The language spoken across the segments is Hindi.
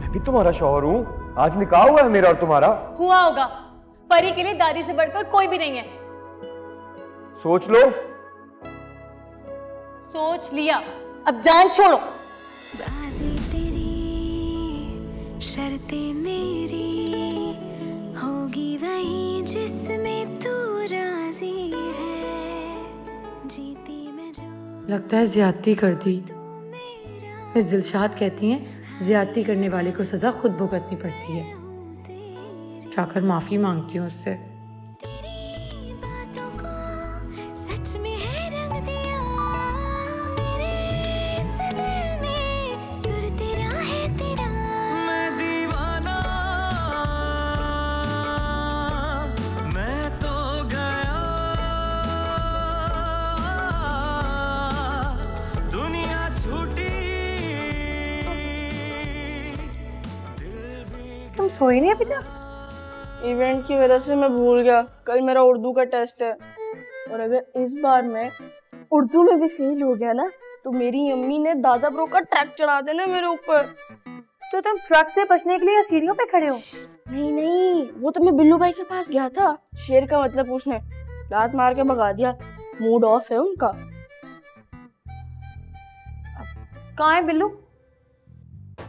मैं भी तुम्हारा शौहर हूँ। आज निकाह हुआ है मेरा और तुम्हारा। हुआ होगा। परी के लिए दादी से बढ़कर कोई भी नहीं है। सोच लो। सोच लिया, अब जान छोड़ो। बाजी तेरी शर्तें मेरी होगी वही जिसमें तू राजी है, जीती मैं जो। लगता है ज्यादती कर दी। मिस दिलशाद कहती हैं ज्यादती करने वाले को सजा खुद भुगतनी पड़ती है। जाकर माफी मांगती हूँ उससे। तेरी बातों को सच में है रंग दिया, मेरे इस दिल में सुर तेरा है तेरा। मैं दीवाना, मैं तो गया, दुनिया छूटी। तुम सोई नहीं अभी तक? इवेंट की वजह से मैं भूल गया, कल मेरा उर्दू का टेस्ट है, और अगर इस बार मैं उर्दू में भी फेल हो गया ना तो मेरी अम्मी ने दादा ब्रो का ट्रक चढ़ा देना मेरे ऊपर। तो तुम ट्रक से बचने के लिए सीढ़ियों पे खड़े हो? नहीं नहीं, वो तो मैं बिल्लू भाई के पास गया था शेर का मतलब पूछने, लात मार के भगा दिया। मूड ऑफ है उनका। कहाँ है बिल्लू?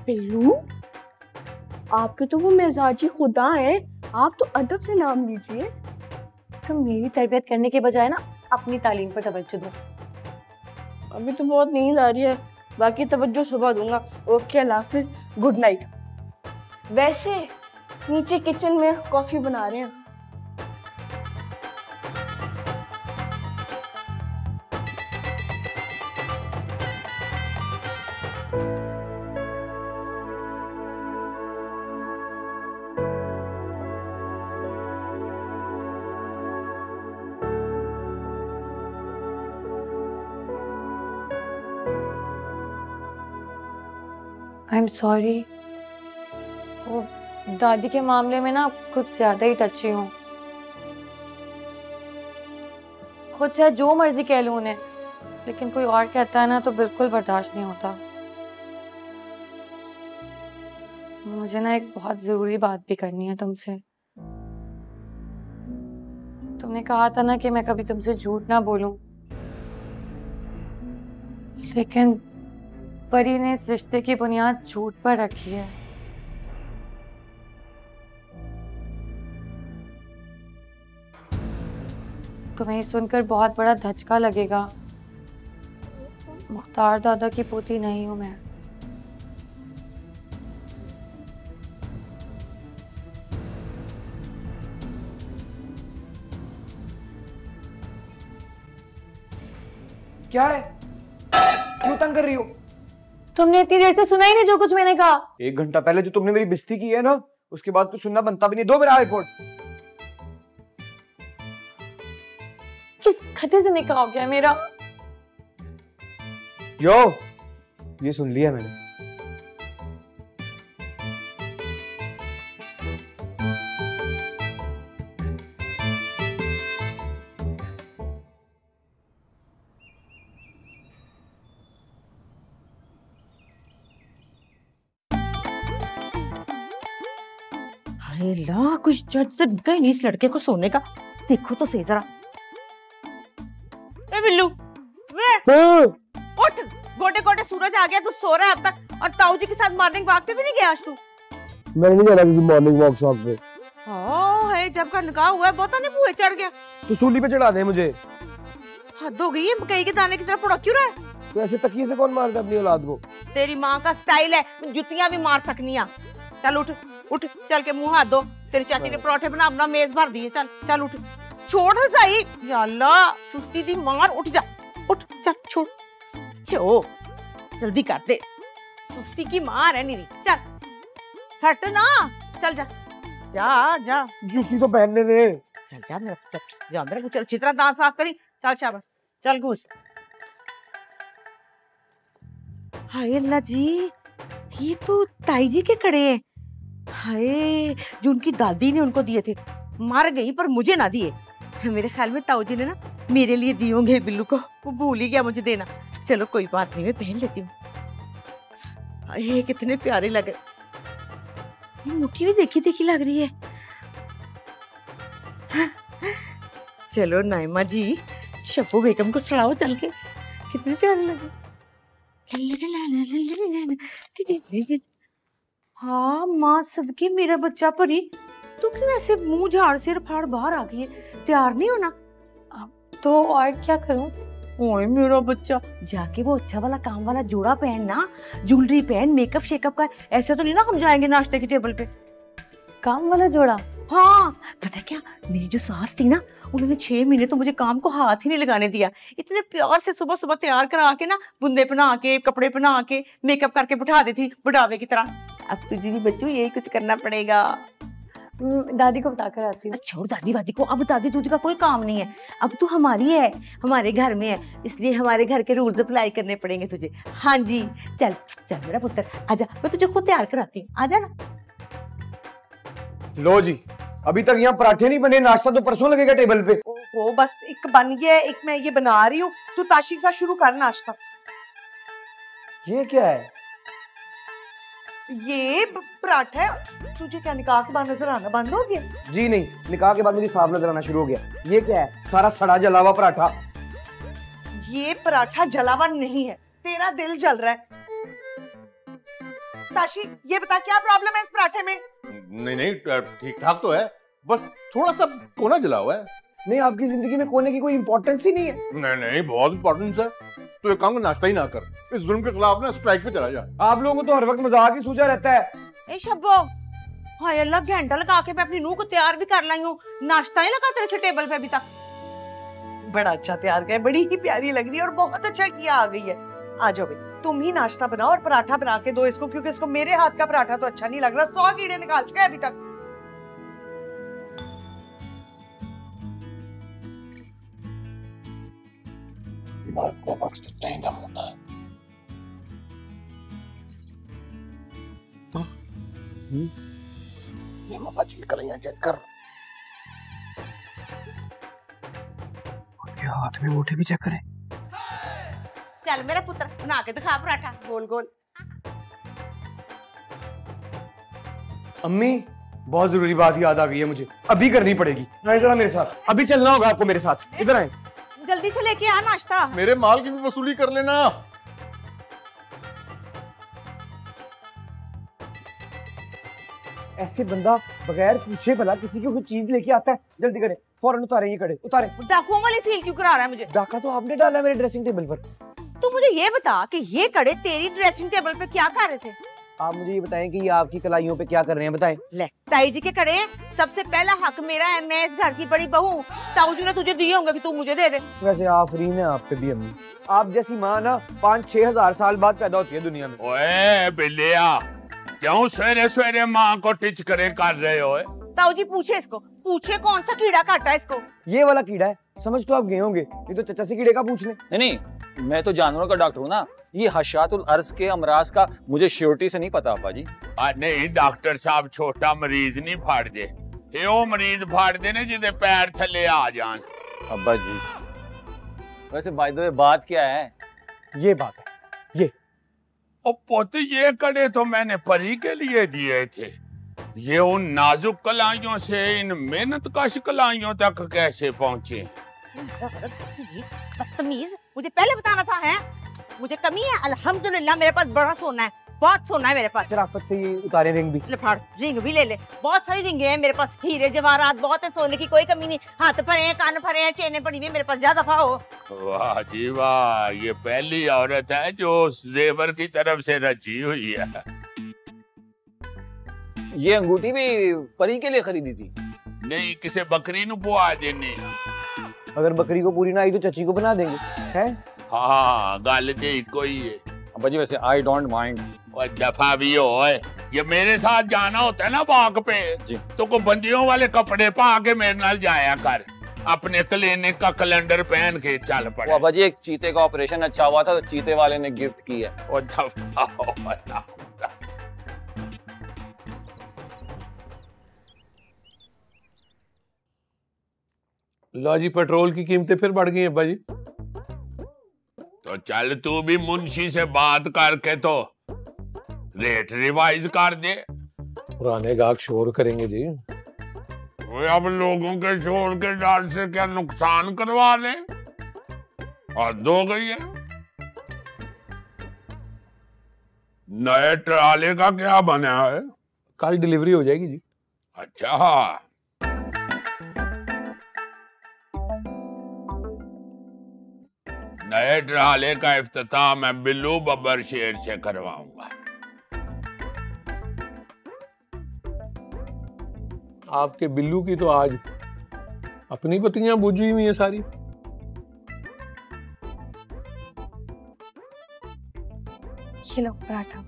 बिल्लू? आपके तो वो मिजाजी खुदा हैं, आप तो अदब से नाम लीजिए। तुम मेरी तरबियत करने के बजाय ना अपनी तालीम पर तवज्जो दो। अभी तो बहुत नींद आ रही है, बाकी तवज्जो सुबह दूंगा। ओके, अल्लाह हाफिज़, गुड नाइट। वैसे नीचे किचन में कॉफी बना रहे हैं। I am sorry. वो दादी के मामले में ना कुछ ज्यादा ही टची हूँ। खुद चाहे जो मर्जी कह लूँ उन्हें, लेकिन कोई और कहता है ना तो बिल्कुल बर्दाश्त नहीं होता। मुझे ना एक बहुत जरूरी बात भी करनी है तुमसे। तुमने कहा था ना कि मैं कभी तुमसे झूठ ना बोलूं, लेकिन परी ने इस रिश्ते की बुनियाद झूठ पर रखी है। तुम्हें ये सुनकर बहुत बड़ा धचका लगेगा। मुख्तार दादा की पोती नहीं हूं मैं। क्या है? क्यों तंग कर रही हो? तुमने इतनी देर से सुना ही नहीं जो कुछ मैंने कहा। 1 घंटा पहले जो तुमने मेरी बेइज्जती की है ना, उसके बाद कुछ सुनना बनता भी नहीं। दो मेरा आईफोन। किस खते से निकाह हो गया मेरा? यो, ये सुन लिया मैंने। ला कुछ जज से गई इस लड़के को सोने का। देखो तो सही जरा। ए बिल्लू, वे उठ, गोटे गोटे सूरज आ गया, तू सो रहा है अब तक। और ताऊ जी के साथ मॉर्निंग वॉक पे भी नहीं गया आज तू? मैं नहीं जाना किसी मॉर्निंग वॉक शॉप पे। ओह है, जब का निकाह हुआ है बहुत नहीं बुए चढ़ गया। तो सूली पे चढ़ा दे मुझे। हद हो गई है, मकई के दाने की तरह पुड़क क्यों रहा है? तो ऐसे तकिए से कौन मारता अपनी औलाद को? तेरी माँ का स्टाइल है, जुतियां भी मार सकनी है। चल उठ उठ, चल के मुंह हाथ धो। तेरी चाची ने पराठे बना अपना मेज भर दिए। चल चल उठ, छोड़ दे सही। या अल्लाह, सुस्ती दी मार। उठ जा, उठ, चल छोड़, छो जल्दी कर दे। सुस्ती की मार है नीरी। चल हट ना, चल जा जा जा। जूती तो पहनने दे। चल जा मेरा, जा मेरा कुछ अच्छी तरह दांत साफ करी। चल शाबाश, चल घुस। हाय अल्लाह जी, ये तो ताई जी के कड़े हैं। हाय, जो उनकी दादी ने उनको दिए थे, मर गई पर मुझे ना दिए। मेरे ख्याल में ताऊ जी ने ना मेरे लिए दिए होंगे बिल्लू को, वो भूल ही गया मुझे देना। चलो कोई बात नहीं, मैं पहन लेती हूँ। ये कितने प्यारे लगे। ये मुट्ठी भी देखी देखी लग रही है। चलो नाइमा जी, शब्बो बेगम को सुनाओ चल के, कितने प्यारे लगे। हाँ माँ सदके मेरा बच्चा परी, तू क्यों ऐसे मुंह झाड़ सिर फाड़ बाहर आ गई है? तैयार नहीं होना? तो और क्या करूं? ओए मेरा बच्चा, जाके वो अच्छा वाला काम वाला जोड़ा पहन ना, ज्वेलरी पहन, मेकअप शेकअप का। ऐसे तो नहीं ना हम जाएंगे नाश्ते की टेबल पे। काम वाला जोड़ा? हाँ, पता है क्या, मेरी जो सास थी ना, उन्होंने 6 महीने तो मुझे काम को हाथ ही नहीं लगाने दिया। इतने प्यार से सुबह सुबह तैयार करा के ना, बुंदे पहना के, कपड़े पहना के, मेकअप करके बिठा देती बुढ़ावे की तरह। अब तुझे भी बच्चों यही कुछ करना पड़ेगा। दादी को बताकर आती हूँ। छोड़ दादी वादी को, अब दादी दूदी का कोई काम नहीं है। अब तू हमारी है, हमारे घर में है, इसलिए हमारे घर के रूल्स अप्लाई करने पड़ेंगे तुझे। हाँ जी, चल चल मेरा पुत्र, आजा, मैं तुझे खुद तैयार कराती हूँ, आजा ना। लो जी, अभी तक यहाँ पराठे नहीं बने, नाश्ता तो परसों लगेगा टेबल पे। ओहो, बस एक बन गया है, एक मैं ये बना रही हूँ। तू ताशी के साथ शुरू कर नाश्ता। ये क्या है? ये पराठा है। तुझे क्या निकाह के बाद नजर आना बंद हो गया? जी नहीं, निकाह के बाद मुझे साफ नजर आना शुरू हो गया। ये क्या है? सारा सड़ा जला हुआ पराठा। ये पराठा जला हुआ नहीं है, तेरा दिल जल रहा है। ताशी, ये बता क्या प्रॉब्लम है इस पराठे में? नहीं ठीक ठाक तो है, बस थोड़ा सा कोना जला हुआ है। नहीं, आपकी जिंदगी में कोने की कोई इंपॉर्टेंस ही नहीं है। नहीं बहुत इंपॉर्टेंस है। तो एक काम कर, नाश्ता ही ना कर, इस जुल्म के खिलाफ ना स्ट्राइक पे चला जा। आप लोगों को तो हर वक्त मजाक ही सूझा रहता है। ए शब्बो, हाय अल्लाह, घंटा लगा के मैं अपनी नूह को तैयार भी कर लाई हूँ, नाश्ता ही लगा तेरे से टेबल पे अभी तक। बड़ा अच्छा तैयार किया, बड़ी ही प्यारी लग रही है और बहुत अच्छा किया आ गई है। आ जाओ भाई, तुम ही नाश्ता बनाओ और पराठा बना के दो इसको, क्योंकि इसको मेरे हाथ का पराठा तो अच्छा नहीं लग रहा। 100 कीड़े निकाल चुके अभी तक। चेक कर, क्या हाथ में अंगूठे भी चेक करें। चल मेरा पुत्र, बना के दिखा पराठा गोल गोल। अम्मी, बहुत जरूरी बात याद आ गई है मुझे, अभी करनी पड़ेगी। जरा मेरे साथ, अभी चलना होगा आपको मेरे साथ। इधर आए, जल्दी से लेके आ नाश्ता। मेरे माल की भी वसूली कर लेना। ऐसे बंदा बगैर पूछे भला किसी को कुछ चीज लेके आता है। जल्दी करें, फौरन उतारे ये कड़े, उतारे। डाकुओं वाली फील क्यों करा रहा है मुझे? डाका तो आपने डाला मेरे ड्रेसिंग टेबल पर। तू मुझे ये बता कि ये कड़े तेरी ड्रेसिंग टेबल पे क्या कर रहे थे? आप मुझे ये बताएं कि ये आपकी कलाइयों पे क्या कर रहे हैं, बताएं। ले, ताई जी के कड़े सबसे पहला हक मेरा है, मैं इस घर की बड़ी बहू। ताऊ जी ने तुझे दिए होंगे कि तू मुझे दे दे। वैसे आफरीन है आप पे भी अम्मी, आप जैसी माँ ना 5-6 हजार साल बाद पैदा होती है दुनिया में। ओए बिल्लिया, क्यों सवेरे सवेरे माँ को टिच करे कर रहे हो? ताऊ जी पूछे इसको, पूछे कौन सा कीड़ा काटा इसको। ये वाला कीड़ा है, समझ तो आप गए होंगे, ये तो चचा से कीड़े का पूछ ले। नहीं, मैं तो जानवरों का डॉक्टर हूँ ना, ये हशातुल अर्ज के अमराज का मुझे श्योरिटी से नहीं पता अब्बा जी। नहीं डॉक्टर साहब, छोटा मरीज नहीं फाड़ दे, ये वो मरीज फाड़ दे ने जिदे पैर थले आ जान। अब्बा जी, वैसे बाय द वे बात क्या है? ये बात है, ये ओ पोते, ये कड़े तो मैंने परी के लिए दिए थे, ये उन नाजुक कलाइयों से इन मेहनतकश कलाइयों तक कैसे पहुँचे? बदतमीज, मुझे पहले बताना था। है मुझे कमी है? अल्हम्दुलिल्लाह मेरे पास बड़ा सोना है, बहुत सोना है मेरे पास। शराफत से ये उतारे रिंग भी। फाड़, रिंग भी ले ले, बहुत सारी रिंगे हैं मेरे पास, हीरे जवाहरात बहुत है, सोने की कोई कमी नहीं। हाथ भरे हैं, कान भरे हैं, चेनें पड़ी हुई है मेरे पास, ज्यादा दफा हो। वाह जी वाह, ये पहली औरत है जो जेवर की तरफ से रची हुई है। ये अंगूठी भी परी के लिए खरीदी थी? नहीं, किसे बकरी नु बुआ देनी। अगर बकरी को पूरी ना आई तो चची को बना देंगे, हैं? हाँ, गल जे इको ही है। अब्बा जी वैसे आई डोंट माइंड। और दफा भी हो, ये मेरे साथ जाना होता है ना बाग पे जी, तो को बंदियों वाले कपड़े पा के मेरे नाल जाया कर, अपने क्लिनिक का कैलेंडर पहन के चल पड़े। अब्बा जी, एक चीते का ऑपरेशन अच्छा हुआ था तो चीते वाले ने गिफ्ट की है। और दफा हो ना। लो जी, पेट्रोल की कीमतें फिर बढ़ गई हैं अब्बा जी। तो चल तू भी मुंशी से बात करके तो रेट रिवाइज कर दे। पुराने गाहक शोर करेंगे जी। वो अब लोगों के शोर के डर से क्या नुकसान करवा ले? हद हो गई है। नए ट्राले का क्या बना है? कल डिलीवरी हो जाएगी जी। अच्छा, नए ट्राले का इफ्तिताह मैं बिल्लू बब्बर शेर से करवाऊंगा। आपके बिल्लू की तो आज अपनी बत्तियां बुझी हुई है सारी। खिलाओ पराठा।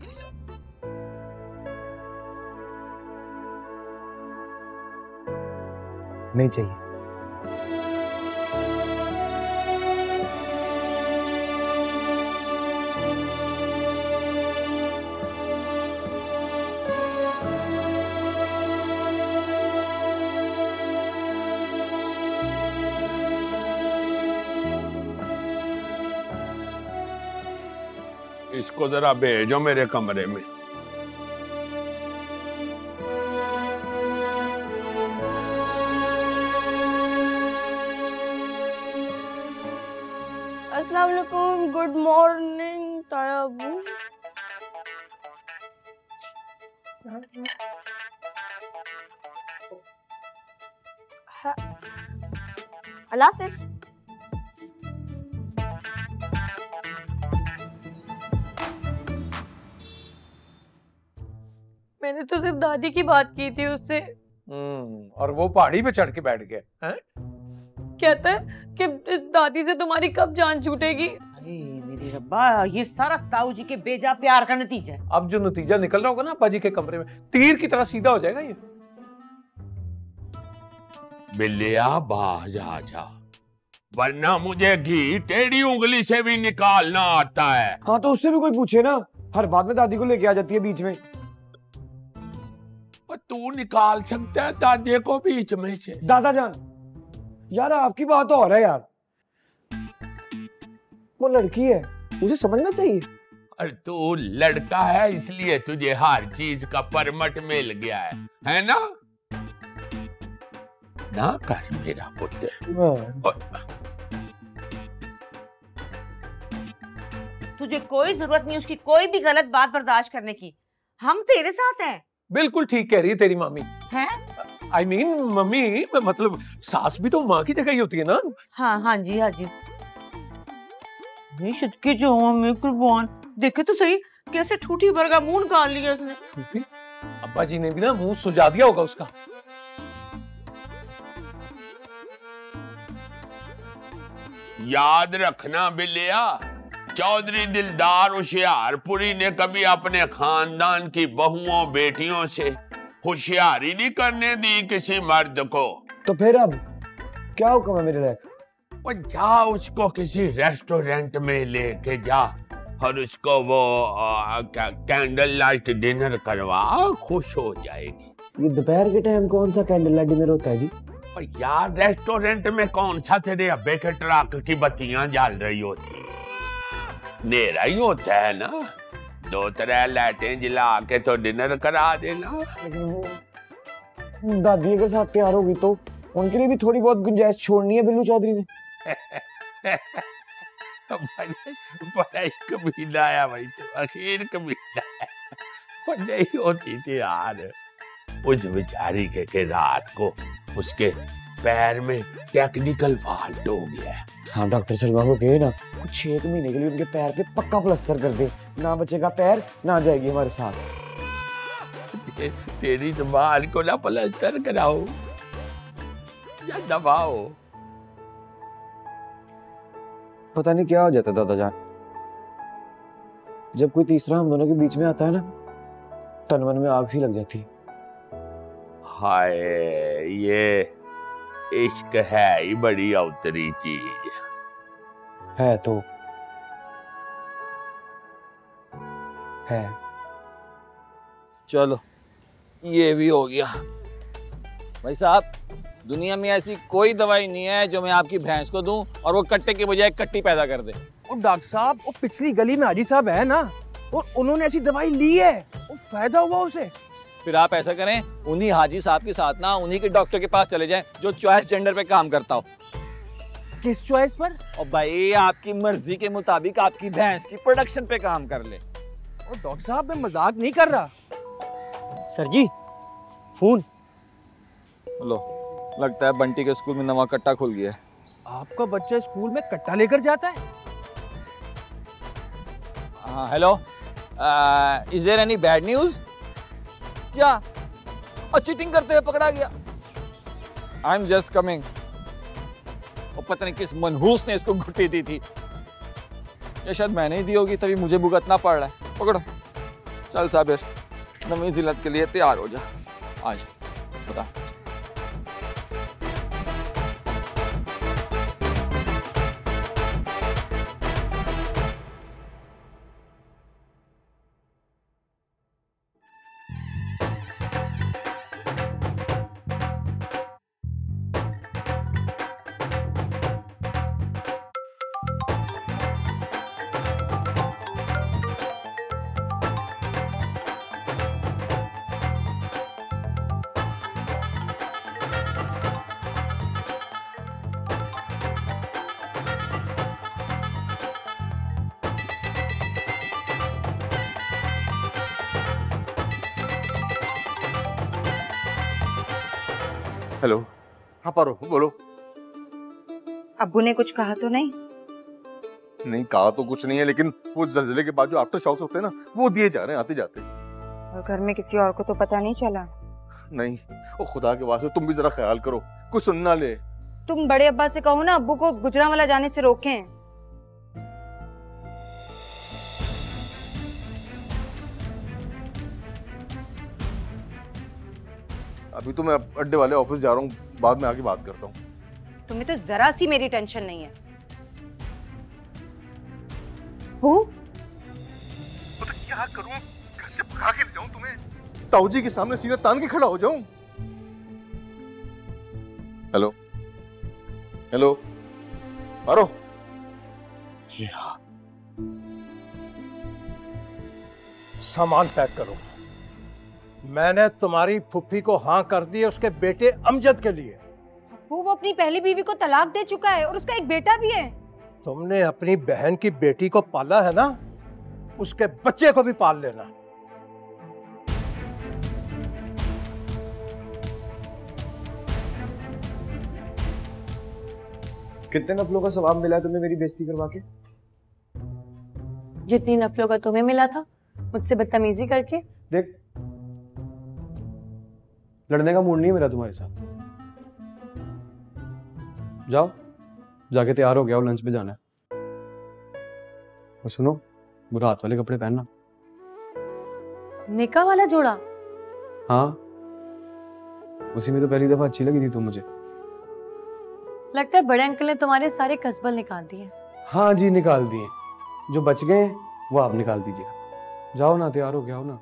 नहीं चाहिए। इसको जरा भेजो मेरे कमरे में। अस्सलाम वालेकुम, गुड मॉर्निंग ताया अबू। अल्लाह हाफिज़। मैंने तो सिर्फ दादी की बात की थी उससे। और वो पहाड़ी पे चढ़ के बैठ गया है? कहता है कि दादी से तुम्हारी कब जान छूटेगी। मेरे रब्बा, ये सारा ताऊ जी के बेजा प्यार का नतीजा है। अब जो नतीजा निकल रहा होगा ना अब्बा जी के कमरे में, तीर की तरह सीधा हो जाएगा ये। बिल्लिया बाज आ जा, वरना मुझे घी टेढ़ी उंगली से भी निकालना आता है। हाँ तो उससे भी कोई पूछे ना, हर बात में दादी को लेके आ जाती है बीच में। तू निकाल सकता है दादी को बीच में से? दादा जान, यार आपकी बात और है यार, वो लड़की है, उसे समझना चाहिए। अरे तू लड़का है इसलिए तुझे हर चीज का परमट मिल गया है ना? ना कर मेरा पुत्र। तुझे कोई जरूरत नहीं उसकी कोई भी गलत बात बर्दाश्त करने की। हम तेरे साथ हैं। बिल्कुल ठीक कह रही है तेरी मामी। हैं? I mean, मम्मी मतलब सास भी तो माँ की जगह ही होती है ना। हाँ हाँ जी, हाँ जी। के जो मम्मी कुर्बान, देखे तो सही कैसे ठूठी भर का मुंह निकाल लिया उसने। अब्बा जी ने भी ना मुंह सुजा दिया होगा उसका। याद रखना बिल्लिया, चौधरी दिलदार होशियारपुरी ने कभी अपने खानदान की बहुओं बेटियों से होशियारी नहीं करने दी किसी मर्द को। तो फिर अब क्या हुक्म है मेरे लायक? और जा उसको किसी रेस्टोरेंट में लेके जा और उसको वो कैंडल लाइट डिनर करवा, खुश हो जाएगी। ये दोपहर के टाइम कौन सा कैंडल लाइट डिनर होता है जी? और यार रेस्टोरेंट में कौन सा तेरे अब्बे के ट्रक की बत्तियां जल रही होती, नेरा ही होता है ना। 2-3 लाइटें जला के तो डिनर करा देना। दादी के साथ तैयार होगी तो उनके लिए भी थोड़ी बहुत गुंजाइश छोड़नी है बिल्लू चौधरी ने। बड़ा ही कमीना है भाई, तो आखिर कमीना है। वो नहीं होती थी यार, उस बेचारी के रात को उसके पैर में टेक्निकल फॉल्ट हो गया है। हाँ डॉक्टर सलमा को कहे ना कुछ 1 महीने के लिए उनके पैर पे पक्का प्लास्टर कर दे, ना बचेगा पैर ना जाएगी हमारे साथ। तेरी जुबान को ना प्लास्टर कराओ या दबाओ। पता नहीं क्या हो जाता दादा जान, जब कोई तीसरा हम दोनों के बीच में आता है ना, तन मन में आग सी लग जाती। हाय, ये इश्क है ही बड़ी अवतरी चीज है। तो है। चलो ये भी हो गया। भाई साहब, दुनिया में ऐसी कोई दवाई नहीं है जो मैं आपकी भैंस को दूं और वो कट्टे के बजाय कट्टी पैदा कर दे। और डॉक्टर साहब, वो पिछली गली में हाजी साहब है ना, और उन्होंने ऐसी दवाई ली है, वो फायदा हुआ उसे। फिर आप ऐसा करें, उन्हीं हाजी साहब के साथ ना उन्हीं के डॉक्टर के पास चले जाएं जो चॉइस जेंडर पे काम करता हो। किस चॉइस पर? और भाई आपकी मर्जी के मुताबिक आपकी भैंस की प्रोडक्शन पे काम कर ले। और डॉक्टर साहब मैं मजाक नहीं कर रहा। सर जी फोन। लो, लगता है बंटी के स्कूल में नवा कट्टा खुल गया है। आपका बच्चा स्कूल में कट्टा लेकर जाता है? हाँ, hello, is there any bad news? क्या? और चीटिंग करते हुए पकड़ा गया। I am just coming. और पता नहीं किस मनहूस ने इसको घुट्टी दी थी, या शायद मैंने ही दी होगी, तभी मुझे भुगतना पड़ रहा है। पकड़ो, चल साबिर, नवी जिल्लत के लिए तैयार हो जा। आज बता। हेलो, हाँ पारो, बोलो। अब्बू ने कुछ कहा तो नहीं? नहीं कहा तो कुछ नहीं है, लेकिन वो जल्जले के बाद जो आफ्टर शॉक्स होते हैं ना, वो दिए जा रहे हैं आते जाते। और घर में किसी और को तो पता नहीं चला? नहीं, वो खुदा के वास्ते तुम भी जरा ख्याल करो, कुछ सुन ना ले। तुम बड़े अब्बा से कहो ना अब्बू को गुजरांवाला जाने से रोकें। अभी तो मैं अड्डे वाले ऑफिस जा रहा हूँ, बाद में आके बात करता हूँ। तुम्हें तो जरा सी मेरी टेंशन नहीं है। वो तो क्या करूँ? घर से भगा के ले जाऊँ तुम्हें? ताऊजी के सामने सीना तान के खड़ा हो जाऊँ? हेलो, हेलो, आरो। सामान पैक करो। मैंने तुम्हारी फुफ्फी को हाँ कर दी है उसके बेटे अमजद के लिए। वो अपनी पहली बीवी को तलाक दे चुका है और उसका एक बेटा भी है। तुमने अपनी बहन की बेटी को पाला है ना, उसके बच्चे को भी पाल लेना। कितने नफलों का सवाब मिला है तुम्हें मेरी बेइज्जती करवा के? जितनी नफलों का तुम्हें मिला था मुझसे बदतमीजी करके। देख, लड़ने का मूड नहीं है मेरा तुम्हारे साथ। जाओ, जाके तैयार हो गया हो, लंच पे जाना है। और सुनो, वो रात वाले कपड़े पहनना। निकाह वाला जोड़ा? हाँ, उसी में तो पहली दफा अच्छी लगी थी तुम मुझे। लगता है बड़े अंकल ने तुम्हारे सारे कसबल निकाल दिए। हाँ जी, निकाल दिए। जो बच गए वो आप निकाल दीजिएगा। जाओ ना, तैयार हो गया हो ना।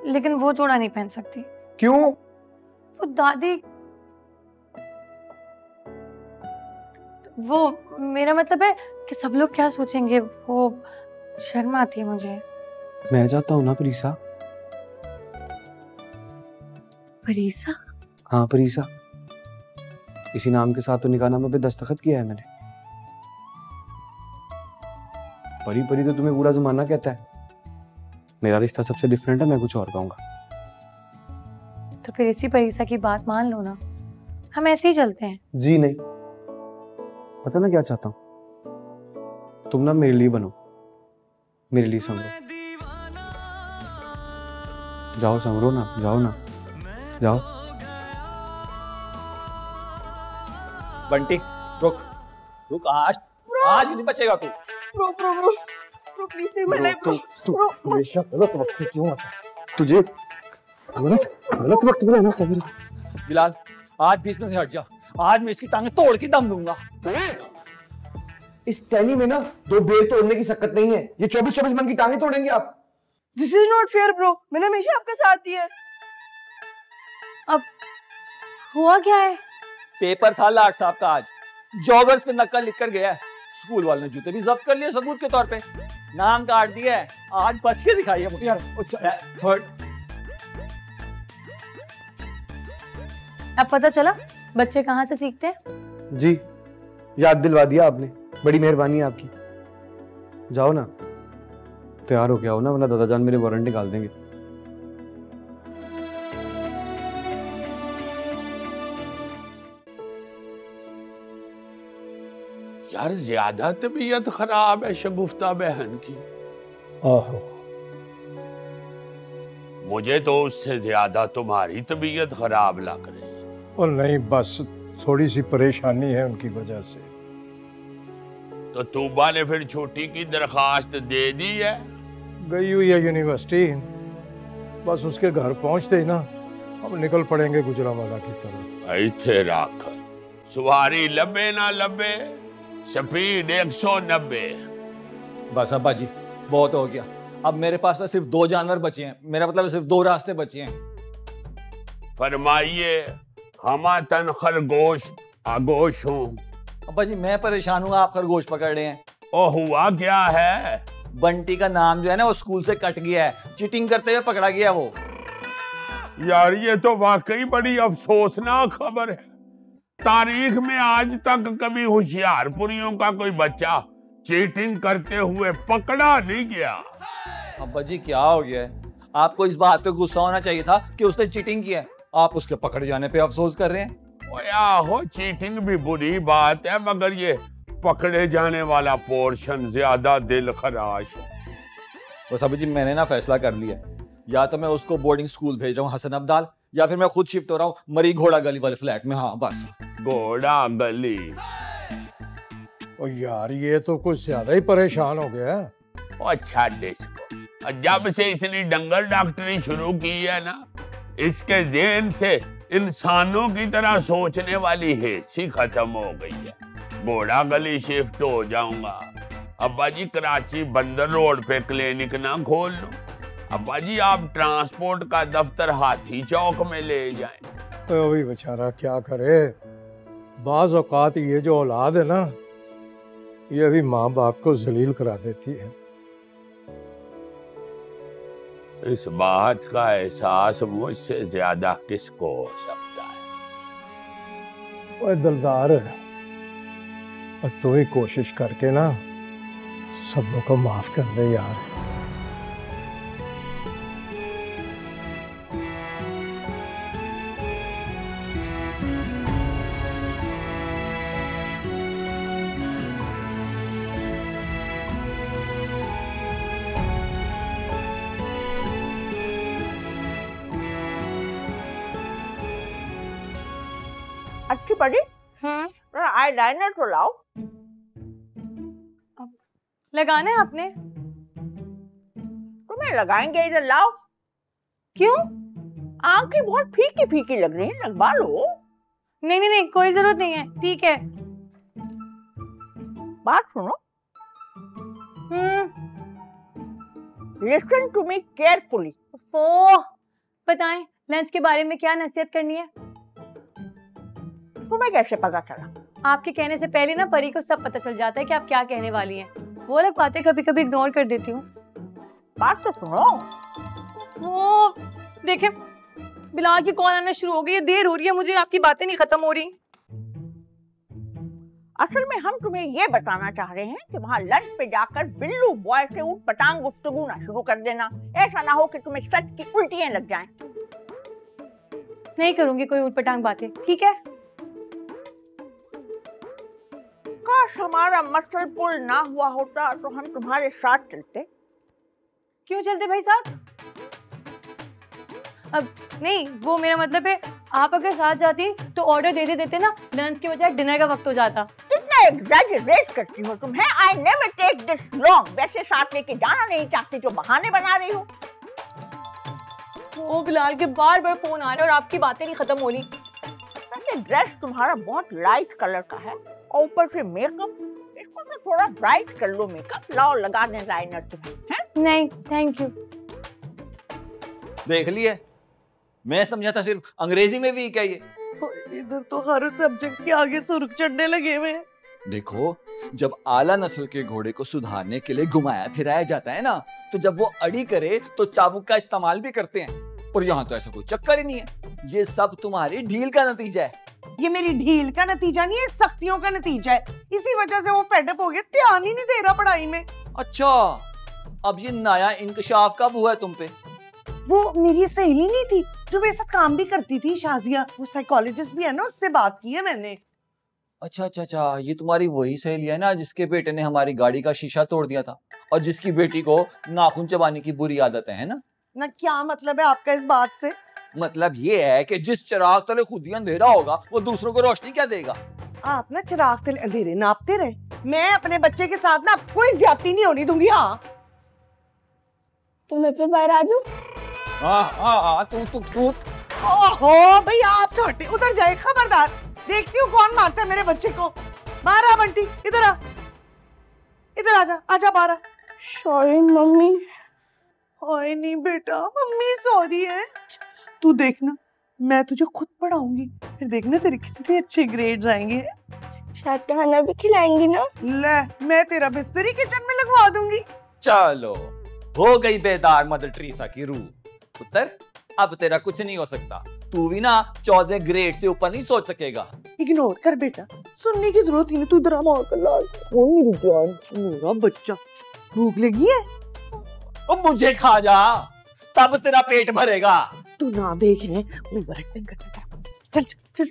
लेकिन वो जोड़ा नहीं पहन सकती। क्यों? वो दादी, वो मेरा मतलब है कि सब लोग क्या सोचेंगे, वो शर्म आती है मुझे। मैं जाता हूँ ना परीसा। परीसा? हाँ परीसा, इसी नाम के साथ तो निकाहनामे पे दस्तखत किया है मैंने। परी परी तो तुम्हें पूरा जमाना कहता है। मेरा रिश्ता सबसे डिफरेंट है, मैं कुछ और कहूंगा। तो फिर इसी परीसा की बात मान लो ना, हम ऐसे ही चलते हैं। जी नहीं, पता मैं क्या चाहता हूँ? तुम ना मेरे लिए बनो, मेरे लिए संभरो। जाओ संभरो ना, जाओ ना, जाओ। बंटी रुक रुक, आज नहीं बचेगा तू। ब्रो प्लीज से मिले ब्रो। तू हमेशा गलत वक्त पे क्यों आता है? तुझे गलत वक्त पे लाना चाहिए। बिलाल, आज बीच में से हट जा। आज मैं इसकी टांगें तोड़ के दम दूंगा। इस टैनी में ना दो बेर तोड़ने की शक्कत नहीं है। ये 24-24 मन की टांगें तोड़ेंगे आप। This is not fair bro, मैंने हमेशा आपका साथ दिया है। अब हुआ क्या है? पेपर था लाट साहब का आज, जॉगर्स पे नकल लिख कर गया है। स्कूल वाले ने जूते भी जब्त कर लिए सबूत के तौर पे। नाम काट दिया है, आज बच के दिखाइए मुझे। थर्ड। अब पता चला बच्चे कहाँ से सीखते हैं। जी, याद दिलवा दिया आपने, बड़ी मेहरबानी है आपकी। जाओ ना, तैयार हो के आओ ना, वरना दादा जान मेरे वारंट निकाल देंगे। यार ज्यादा तबीयत खराब है शगुफ्ता बहन की। आहो, मुझे तो उससे ज्यादा तुम्हारी तबीयत खराब लग रही है। और नहीं, बस थोड़ी सी परेशानी है उनकी वजह से। तो तूबा ने फिर छुट्टी की दरखास्त दे दी है? गई हुई है यूनिवर्सिटी, बस उसके घर पहुंचते ही ना हम निकल पड़ेंगे गुजरांवाला की तरफ। इथे रख, सवारी लबे ना लबे, स्पीड 190। बस अब्बा जी बहुत हो गया, अब मेरे पास तो सिर्फ 2 जानवर बचे हैं, मेरा मतलब सिर्फ 2 रास्ते बचे हैं। फरमाइए। हमा तन खरगोश आगोश हूँ। अब्बा जी मैं परेशान हूँ, आप खरगोश पकड़ रहे हैं। ओ हुआ क्या है? बंटी का नाम जो है ना वो स्कूल से कट गया है, चीटिंग करते हुए पकड़ा गया वो। यार ये तो वाकई बड़ी अफसोसनाक खबर है। तारीख में आज तक कभी होशियारपुरियों का कोई बच्चा चीटिंग करते हुए पकड़ा नहीं गया। अब्बा जी क्या हो गया है? आपको इस बात पे गुस्सा होना चाहिए था कि उसने चीटिंग किया है, आप उसके पकड़ जाने पे अफसोस कर रहे हैं। ओ याहो, चीटिंग भी बुरी बात है, मगर ये पकड़े जाने वाला पोर्शन ज्यादा दिल खराश है। बस अभी जी मैंने ना फैसला कर लिया, या तो मैं उसको बोर्डिंग स्कूल भेज रहा हूँ हसन अब्दाल, या फिर मैं खुद शिफ्ट हो रहा हूँ मरी घोड़ा गली वाले फ्लैट में। हाँ बस। घोड़ा गली? ओ यार ये तो कुछ ज्यादा ही परेशान हो गया है। अच्छा डिस्को, जब से इसने डंगर डॉक्टरी शुरू की है ना, इसके ज़हन से इंसानों की तरह सोचने वाली हैसी खत्म हो गई है। घोड़ा गली शिफ्ट हो जाऊंगा। अब्बा जी कराची बंदर रोड पे क्लिनिक ना खोल लो। अब्बा जी आप ट्रांसपोर्ट का दफ्तर हाथी चौक में ले जाएं। तो अभी बेचारा क्या करे, बाज औकात ये जो औलाद है ना, ये भी माँ बाप को जलील करा देती है। इस बात का एहसास मुझसे ज्यादा किसको हो सकता है? ओए दिलदार, और तू ही कोशिश करके ना सब को माफ कर दे यार। अच्छी पड़ी? आईलाइनर तो लाओ। लगाना है आपने? तुम्हें लगाएंगे, इधर लाओ। क्यों? आंखें बहुत फीकी फीकी लग रही है, लगवा लो। नहीं नहीं नहीं, कोई जरूरत नहीं है, ठीक है। बात सुनो। Listen to me carefully. बताएं लंच के बारे में क्या नसीहत करनी है? तुम्हें कैसे पता चला? आपके कहने से पहले ना परी को सब पता चल जाता है कि आप क्या कहने वाली हैं। वो अलग बातें कभी कभी इग्नोर कर देती हूँ। बात तो सुनो। वो देखे बिलाल की कॉल आना शुरू हो गई है, देर हो रही है, मुझे आपकी बातें नहीं खत्म हो रही। असल में हम तुम्हें ये बताना चाह रहे हैं कि वहाँ लंच पे जाकर बिल्लू बॉय से ऊट पटांग गुफ्तगू ना शुरू कर देना। ऐसा ना हो कि तुम्हें सच की उल्टियां लग जाएं। नहीं करूंगी कोई ऊट पटांग बातें, ठीक है? काश हमारा मसल पुल ना हुआ होता तो हम तुम्हारे साथ चलते। क्यों चलते भाई साथ? अब नहीं, वो मेरा मतलब है आप अगर साथ जाती तो ऑर्डर दे देते ना, लंच के बजाय डिनर का वक्त हो जाता। कितना एग्जैजरेट करती हो तुम, है? I never take this long. वैसे साथ लेके जाना नहीं चाहती तो बहाने बना रही हो। वो बिलाल के बार बार फोन आ रहे और आपकी बातें नहीं खत्म हो रही। वैसे ड्रेस तुम्हारा बहुत लाइट कलर का है और ऊपर से मेकअप, इसको तो थोड़ा ब्राइट कर लो। मेकअप लाओ, लगा दें लाइनर तुम्हें, हैं? नहीं थैंक यू। देख लिए, मैं समझा था सिर्फ अंग्रेजी में वीक है ये। इधर तो हर सब्जेक्ट के आगे सुर्ख चढ़ने लगे हुए हैं। देखो, जब आला नस्ल के घोड़े को सुधारने के लिए घुमाया फिराया जाता है ना, तो जब वो अड़ी करे तो चाबुक का इस्तेमाल भी करते हैं। और यहाँ तो ऐसा कोई चक्कर ही नहीं है। ये सब तुम्हारी ढील का नतीजा है। ये मेरी ढील का नतीजा नहीं है, सख्तियों का नतीजा है। इसी वजह से वो फेडअप हो गया, ध्यान ही नहीं दे रहा पढ़ाई में। अच्छा, अब ये नया इंकशाफ कब हुआ है तुम पे? वो मेरी सहेली नहीं थी जो मेरे साथ काम भी करती थी, शाजिया, वो साइकोलॉजिस्ट भी है ना, उससे बात की है मैंने। अच्छा अच्छा अच्छा, ये तुम्हारी वही सहेली है ना जिसके बेटे ने हमारी गाड़ी का शीशा तोड़ दिया था और जिसकी बेटी को नाखून चबाने की बुरी आदत है ना? ना क्या मतलब है आपका इस बात से? मतलब ये है कि जिस चिराग तले खुद ही अंधेरा होगा वो दूसरों को रोशनी क्या देगा? आप ना चिराग तले अंधेरे नापते रहे। मैं अपने बच्चे के साथ ना कोई ज्यादती नहीं होने दूंगी। हाँ, तो मैं फिर बाहर आ जाऊं? तू ओहो भाई, आप तो हटे, उधर जाए, खबरदार। देखती हूँ कौन मारता है मेरे बच्चे को। बाहर आ बंटी, इधर आ, इधर आजा, आजा बाहर आ। Sorry mummy. ओए नहीं बेटा, मम्मी सॉरी है। तू देखना, मैं तुझे खुद पढ़ाऊंगी, फिर देखना तेरे कितने अच्छे ग्रेड्स आएंगे। शायद खाना भी खिलाएंगी ना? ले, मैं तेरा बिस्तर ही किचन में लगवा दूंगी। चलो, हो गई बेदार मदर टेरेसा की रूह। पुत्र, अब तेरा कुछ नहीं हो सकता। तू भी ना 14 ग्रेड से ऊपर नहीं सोच सकेगा। इग्नोर कर बेटा, सुनने की जरूरत ही नहीं। तू ड्रामा और कर ला। मेरी जान, मेरा बच्चा, भूख लगी है? अब मुझे खा जा, तब तेरा पेट भरेगा। तू ना देख रहे, ओवर एक्टिंग करते तेरा। चल चल चल।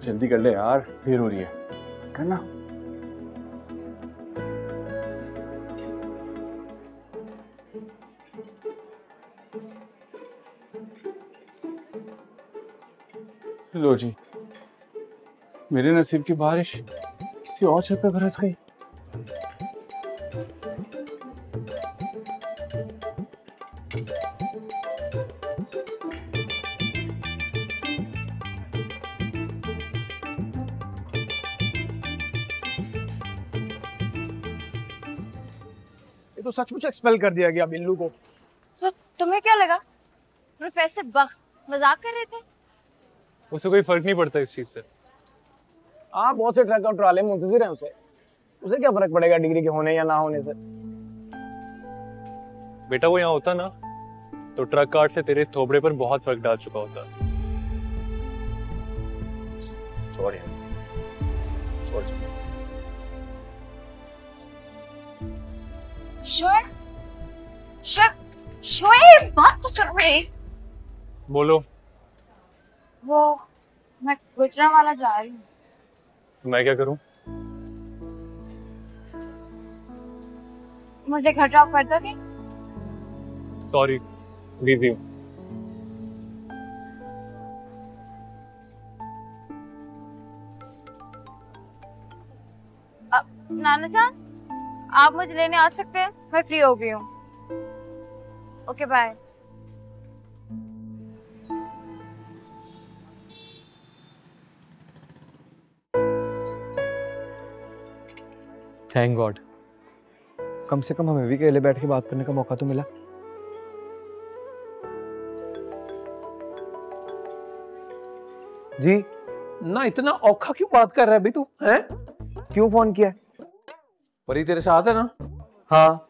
जल्दी कर ले यार, देर हो रही है। करना। लो जी, मेरे नसीब की बारिश किसी और छत पे बरस गई। ये तो सचमुच एक्सपेल कर दिया गया बिल्लू को। तो तुम्हें क्या लगा? प्रोफेसर बख्त मजाक कर रहे थे? उसे कोई फर्क नहीं पड़ता इस चीज से। हाँ, बहुत से ट्रक और ट्राले मुंतजिर हैं उसे क्या फर्क पड़ेगा डिग्री के होने या ना होने से? बेटा वो यहाँ होता ना तो ट्रक कार्ड से तेरे इस थोबड़े पर बहुत फर्क डाल चुका होता। सॉरी। शोएब, बात तो सुन रहे। बोलो। वो मैं गुजरांवाला जा रही हूँ। तो मैं क्या करूँ? मुझे घर ड्रॉप कर दोगे? सॉरी, बिजी हूँ। नाना जान, आप मुझे लेने आ सकते हैं? मैं फ्री हो गई हूँ। Okay bye. थैंक गॉड, कम से कम हमें भी अकेले बैठ के बात करने का मौका तो मिला। जी ना, इतना औखा क्यों बात कर रहा है अभी तू? हैं? क्यों फोन किया? परी तेरे साथ है ना? हाँ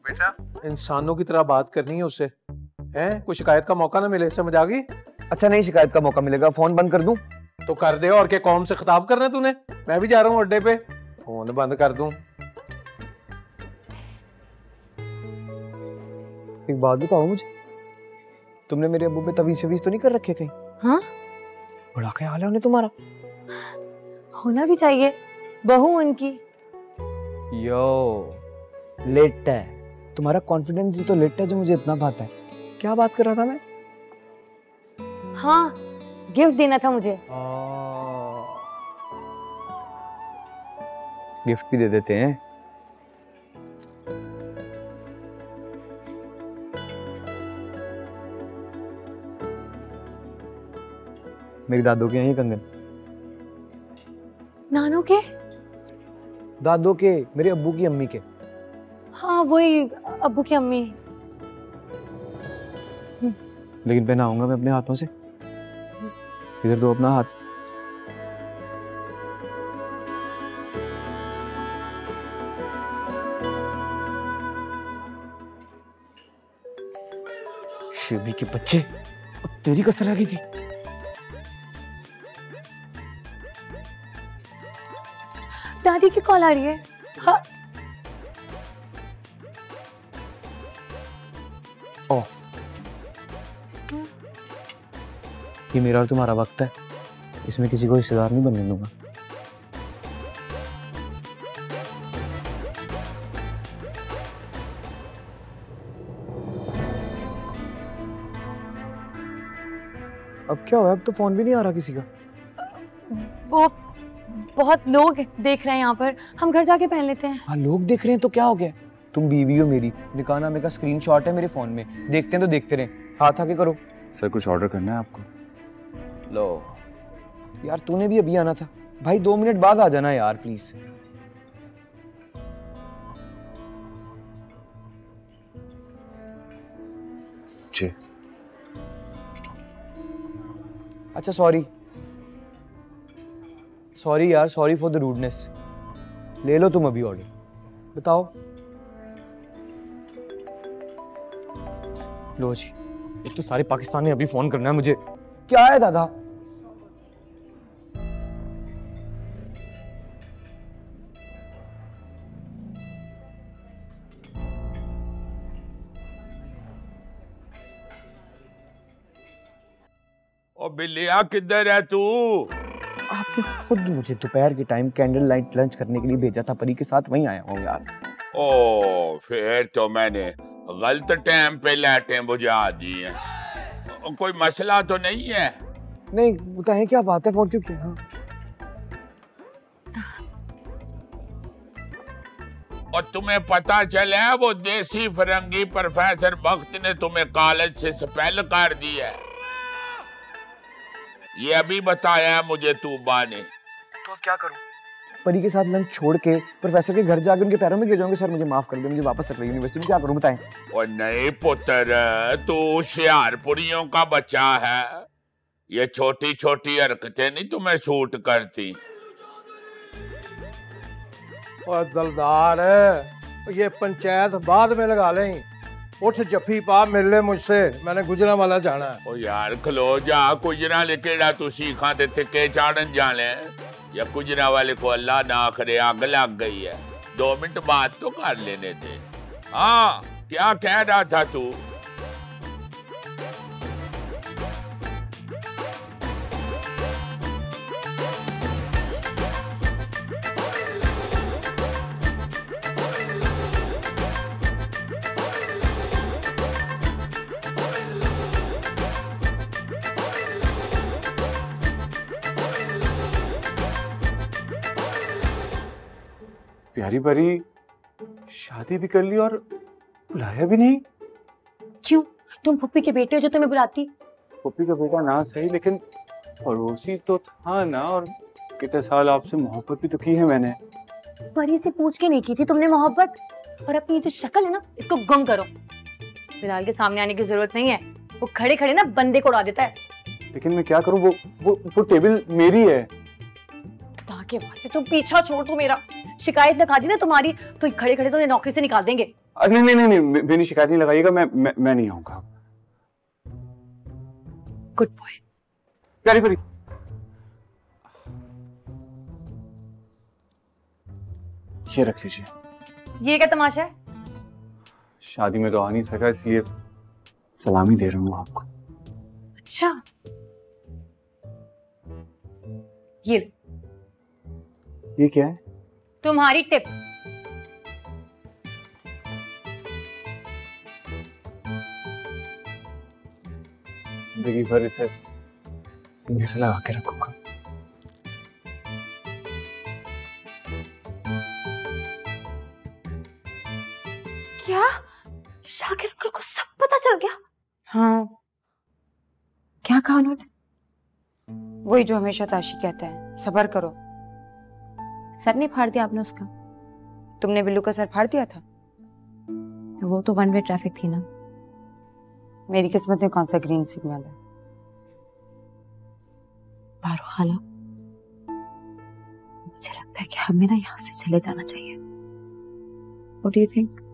बेटा, इंसानों की तरह बात करनी है उससे। हैं? कोई शिकायत का मौका ना मिले, समझ आ गई? अच्छा, नहीं शिकायत का मौका मिलेगा। फोन बंद कर दूं? तो कर दे। और क्या कौम से खिताब करना है तूने? मैं भी जा रहा हूँ अड्डे पे, फोन बंद कर दूं। एक बात बताओ मुझे, तुमने मेरे अब्बू पे तवीज शवीज तो नहीं कर रखे कहीं? हाँ, बड़ा ख्याल है उन्हें तुम्हारा। होना भी चाहिए, बहू उनकी। यो लेट है तुम्हारा कॉन्फिडेंस ही तो लेट है जो मुझे इतना भाता है। क्या बात कर रहा था मैं? हाँ, गिफ्ट देना था मुझे। गिफ्ट भी दे देते हैं। मेरी दादू के हैं ये कंगन। नानू के? दादू के, मेरे अब्बू की अम्मी के। हाँ वही, अब्बू की अम्मी। लेकिन पहनाऊंगा मैं अपने हाथों से। इधर दो अपना हाथ। शेबी के बच्चे, अब तेरी कसर आ गई थी। दादी की कॉल आ रही है। हाँ। ऑफ। ये मेरा और तुम्हारा वक्त है, इसमें किसी को हिस्सेदार नहीं बनने दूंगा। अब क्या हुआ? अब तो फोन भी नहीं आ रहा किसी का। वो बहुत लोग देख रहे हैं यहाँ पर, हम घर जाके पहन लेते हैं। हाँ लोग देख रहे हैं तो क्या हो गया? तुम बीवी हो मेरी, निकाहनामे का स्क्रीनशॉट है मेरे फोन में, देखते हैं तो देखते रहे, हाथ आके करो। सर कुछ ऑर्डर करना है आपको? लो यार, तूने भी अभी आना था भाई, 2 मिनट बाद आ जाना यार प्लीज। जी अच्छा सॉरी यार, सॉरी फॉर द रूडनेस। ले लो तुम अभी ऑर्डर, बताओ। लो जी, एक तो सारे पाकिस्तानी अभी फोन करना है मुझे। क्या है दादा? ओ बिल्लिया किधर है तू? आपने खुद मुझे दोपहर के टाइम कैंडल लाइट लंच करने के लिए भेजा था, परी के साथ वहीं आया हूँ यार। ओ फिर तो मैंने गलत टाइम पे लाइटें बुझा दी हैं। कोई मसला तो नहीं है? नहीं बताएं क्या बात है, फोन क्यों किया? हाँ। और तुम्हें पता चला वो देसी फरंगी प्रोफेसर बख्त ने तुम्हें कॉलेज से स्पेल कर दिया है? ये अभी बताया मुझे तूबा ने। तो अब क्या करूं? परी के साथ लंच छोड़ के प्रोफेसर के घर जाके उनके पैरों में गिर जाऊंगे, सर मुझे माफ कर दे, मुझे वापस रख यूनिवर्सिटी में, क्या करूं बताएं? और नहीं पुत्र, तू होशियारपुरियों का बच्चा है, ये छोटी छोटी हरकतें नहीं तुम्हें सूट करती। और दलदार है, ये पंचायत बाद में लगा लें, उठ जफ्फी पा मिल ले मुझसे, मैंने गुजरांवाला जाना है। ओ यार खलो जा, गुजरा लेकेड़ा तू सीखा ते टिके चाड़न जाने, या गुजरा वाले को अल्लाह ना करे आग लग गई है। 2 मिनट बात तो कर लेने थे। हाँ क्या कह रहा था तू? प्यारी परी, शादी भी कर ली और बुलाया भी नहीं। क्यों? तुम पप्पी के बेटे हो जो तुम्हें बुलाती। पप्पी का बेटा ना सही, लेकिन पड़ोसी तो था ना, और कितने साल आपसे मोहब्बत भी तो की है मैंने। परी से पूछ के नहीं की थी तुमने मोहब्बत। और अपनी ये जो शक्ल है ना, इसको गम करो। बिलाल के सामने आने की जरूरत नहीं है, वो खड़े खड़े ना बंदे को उड़ा देता है। लेकिन मैं क्या करूं, वो टेबल मेरी है। के वास्ते तुम पीछा छोड़ दो मेरा। शिकायत लगा दी ना तुम्हारी तो खड़े खड़े तो नौकरी से निकाल देंगे। नहीं नहीं नहीं, मेरी शिकायत नहीं लगाइएगा, मैं नहीं आऊंगा। Good boy. प्यारी परी, ये रख लीजिए। ये क्या तमाशा है? शादी में तो आ नहीं सका, इसलिए सलामी दे रहा हूँ आपको। अच्छा ये क्या है? तुम्हारी टिप। जिंदगी भर इसे सीने से लगा के रखूंगा। क्या शाकिर अंकल को सब पता चल गया? हाँ। क्या कहा उन्होंने? वही जो हमेशा ताशी कहता है, सब्र करो। सर नहीं फाड़ दिया आपने उसका? तुमने बिल्लू का सर फाड़ दिया था? वो तो वन वे ट्रैफिक थी ना। मेरी किस्मत में कौन सा ग्रीन सिग्नल है? पारो खाला, मुझे लगता है कि हमें ना यहाँ से चले जाना चाहिए। What do you think?